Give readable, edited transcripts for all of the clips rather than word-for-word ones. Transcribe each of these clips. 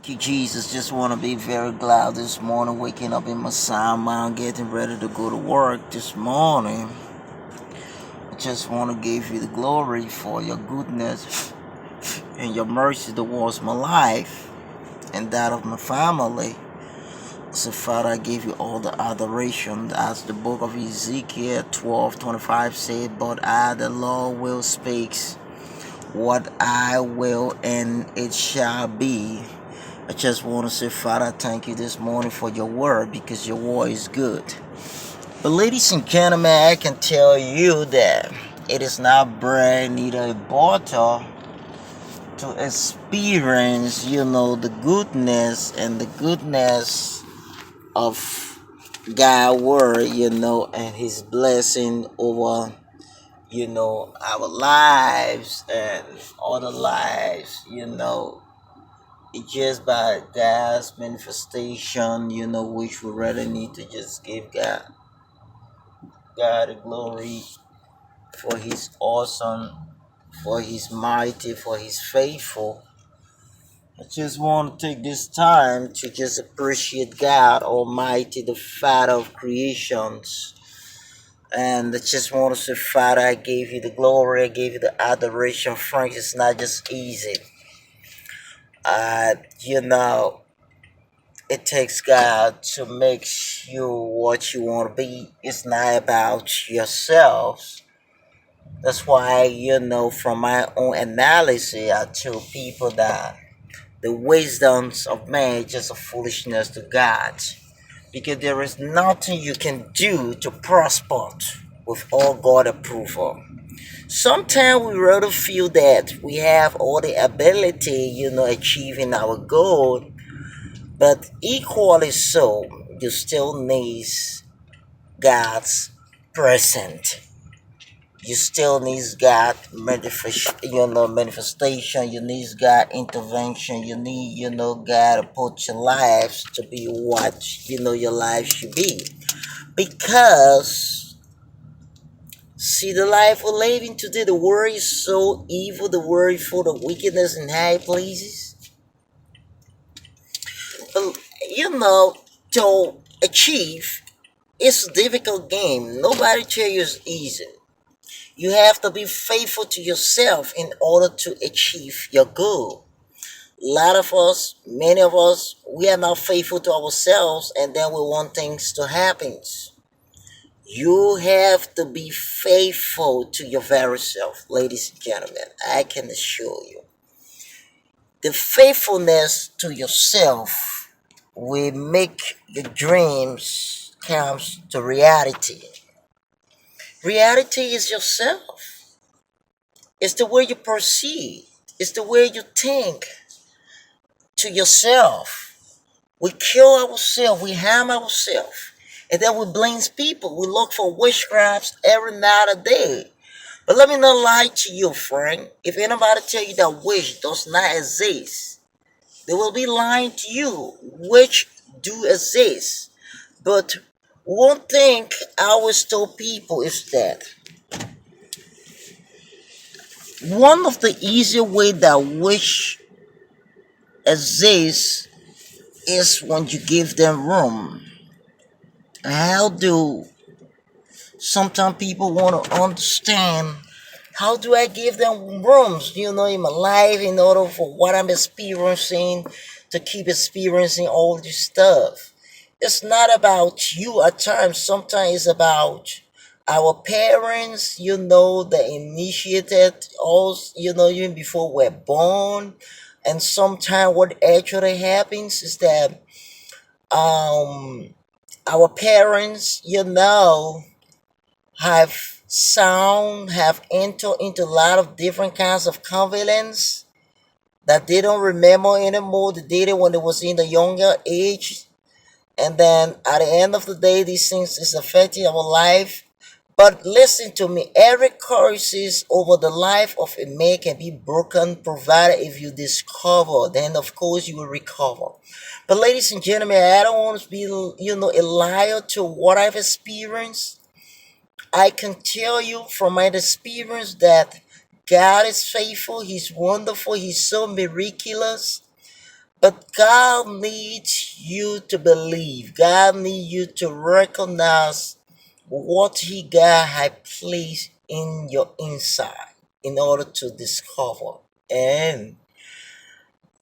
You, Jesus, just want to be very glad this morning, waking up in my sound mind, getting ready to go to work this morning. I just want to give you the glory for your goodness and your mercy towards my life and that of my family. So, Father, I give you all the adoration. As the book of Ezekiel 12:25 said, but I, the Lord, will speak what I will, and it shall be. I just want to say, Father, thank you this morning for your word, because your word is good. But ladies and gentlemen, I can tell you that it is not bread, neither a butter, to experience, the goodness and the goodness of God's word, and his blessing over, our lives and other lives, it's just by God's manifestation, which we really need to just give God the glory for his awesome, for his mighty, for his faithful. I just want to take this time to just appreciate God Almighty, the Father of creations. And I just want to say, Father, I gave you the glory, I gave you the adoration. Frank, it's not just easy. Uh, you know, it takes God to make you what you want to be. It's not about yourselves. That's why, from my own analysis, I tell people that the wisdoms of man is just a foolishness to God. Because there is nothing you can do to prosper with all God approval. Sometimes we rather feel that we have all the ability, achieving our goal, but equally so, you still need God's present. You still need God manifestation. You need God intervention. You need, God to put your lives to be what your life should be. Because see the life we're living today, the world is so evil. The world is full of wickedness in high places. But to achieve, it's a difficult game. Nobody tell you it's easy. You have to be faithful to yourself in order to achieve your goal. A lot of us, many of us, we are not faithful to ourselves, and then we want things to happen. You have to be faithful to your very self, ladies and gentlemen. I can assure you. The faithfulness to yourself will make your dreams come to reality. Reality is yourself. It's the way you perceive. It's the way you think to yourself. We kill ourselves. We harm ourselves. And then we blame people. We look for witchcrafts every night a day. But let me not lie to you, friend. If anybody tell you that witch does not exist, they will be lying to you. Witch do exist. But one thing I always tell people is that one of the easier way that witch exists is when you give them room. How do sometimes people want to understand, how do I give them rooms, in my life, in order for what I'm experiencing to keep experiencing all this stuff? It's not about you at times. Sometimes it's about our parents, that initiated us, even before we're born. And sometimes what actually happens is that um our parents, have entered into a lot of different kinds of confidence that they don't remember anymore. They did it when they was in the younger age, and then at the end of the day, these things is affecting our life. But listen to me, every curses over the life of a man can be broken, provided if you discover, then of course you will recover. But ladies and gentlemen, I don't want to be, a liar to what I've experienced. I can tell you from my experience that God is faithful, He's wonderful, He's so miraculous. But God needs you to believe. God needs you to recognize what He God had placed in your inside in order to discover. And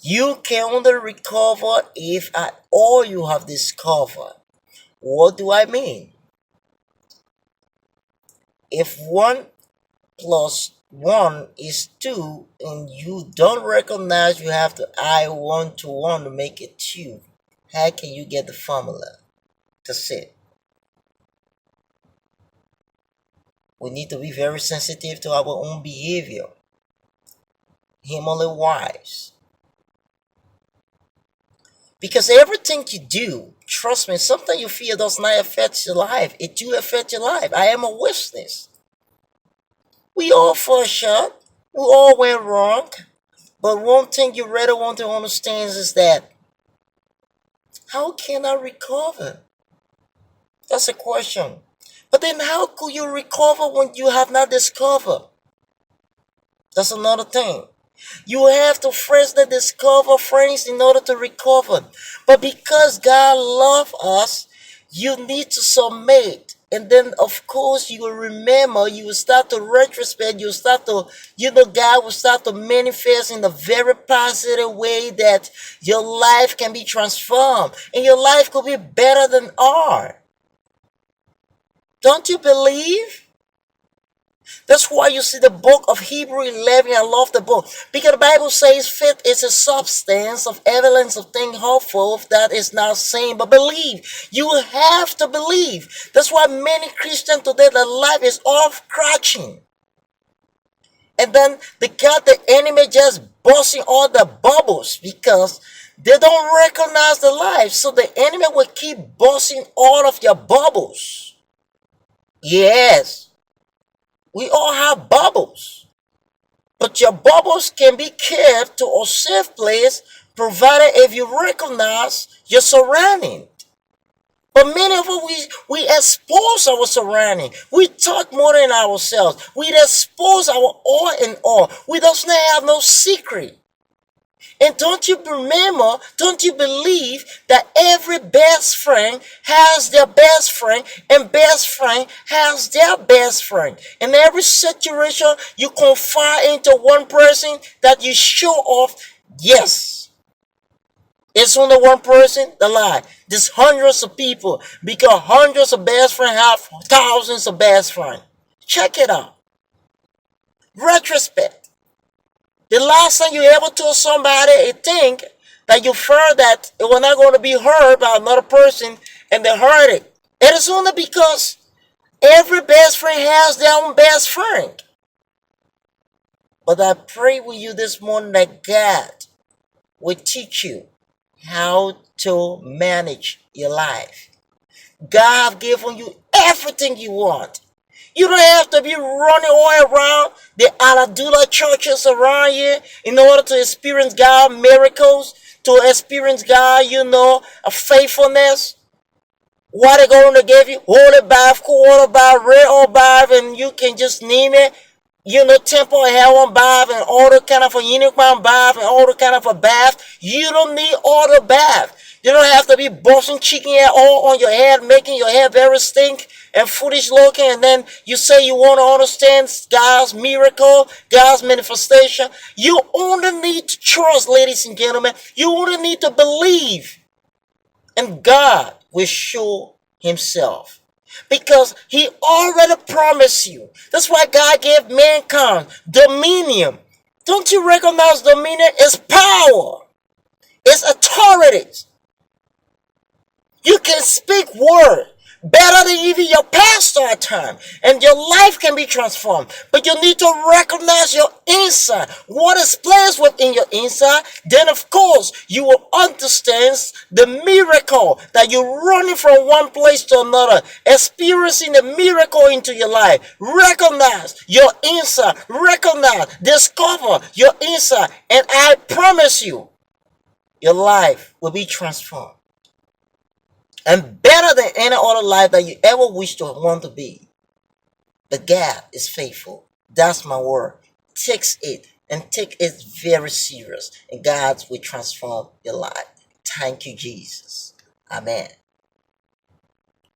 you can only recover if at all you have discovered. What do I mean? If 1 plus 1 is 2 and you don't recognize you have to add 1 to 1 to make it 2, how can you get the formula? That's it. We need to be very sensitive to our own behavior. Him only wise. Because everything you do, trust me, something you feel does not affect your life. It do affect your life. I am a witness. We all fall short. We all went wrong. But one thing you really want to understand is that how can I recover? That's a question. But then how could you recover when you have not discovered? That's another thing. You have to firstly discover friends in order to recover. But because God loves us, you need to submit. And then, of course, you will remember, you will start to retrospect, you will start to, God will start to manifest in a very positive way that your life can be transformed. And your life could be better than ours. Don't you believe? That's why you see the book of Hebrew 11. I love the book. Because the Bible says faith is a substance of evidence of things hoped for that is not seen. But believe. You have to believe. That's why many Christians today, their life is off crashing. And then they got the enemy just busting all the bubbles because they don't recognize the life. So the enemy will keep busting all of your bubbles. Yes. We all have bubbles. But your bubbles can be kept to a safe place provided if you recognize your surrounding. But many of us, we expose our surrounding. We talk more than ourselves. We expose our all in all. We does not have no secret. And don't you remember, don't you believe that every best friend has their best friend and best friend has their best friend? In every situation, you confide into one person that you show off, yes, it's only one person, the lie. There's hundreds of people because hundreds of best friends have thousands of best friends. Check it out. Retrospect. The last time you ever told somebody a thing that you feared that it was not going to be heard by another person and they heard it. It is only because every best friend has their own best friend. But I pray with you this morning that God will teach you how to manage your life. God have given you everything you want. You don't have to be running all around the Aladula churches around here in order to experience God miracles, to experience God, a faithfulness. What are they going to give you? Holy bath, cool water bath, red oil bath, and you can just name it. Temple Heaven bath and all the kind of a unicorn bath and all the kind of a bath. You don't need all the bath. You don't have to be busting chicken hair all on your head, making your hair very stink and foolish looking, and then you say you want to understand God's miracle, God's manifestation. You only need to trust, ladies and gentlemen. You only need to believe. And God will show Himself. Because He already promised you. That's why God gave mankind dominion. Don't you recognize dominion is power? It's authority. You can speak word better than even your pastor at times, and your life can be transformed. But you need to recognize your inside, what is placed within your inside. Then of course you will understand the miracle that you're running from one place to another, experiencing the miracle into your life. Recognize your inside, recognize, discover your inside, and I promise you, your life will be transformed. And better than any other life that you ever wish to want to be. But God is faithful. That's my word. Take it and take it very serious, and God will transform your life. Thank you, Jesus. Amen.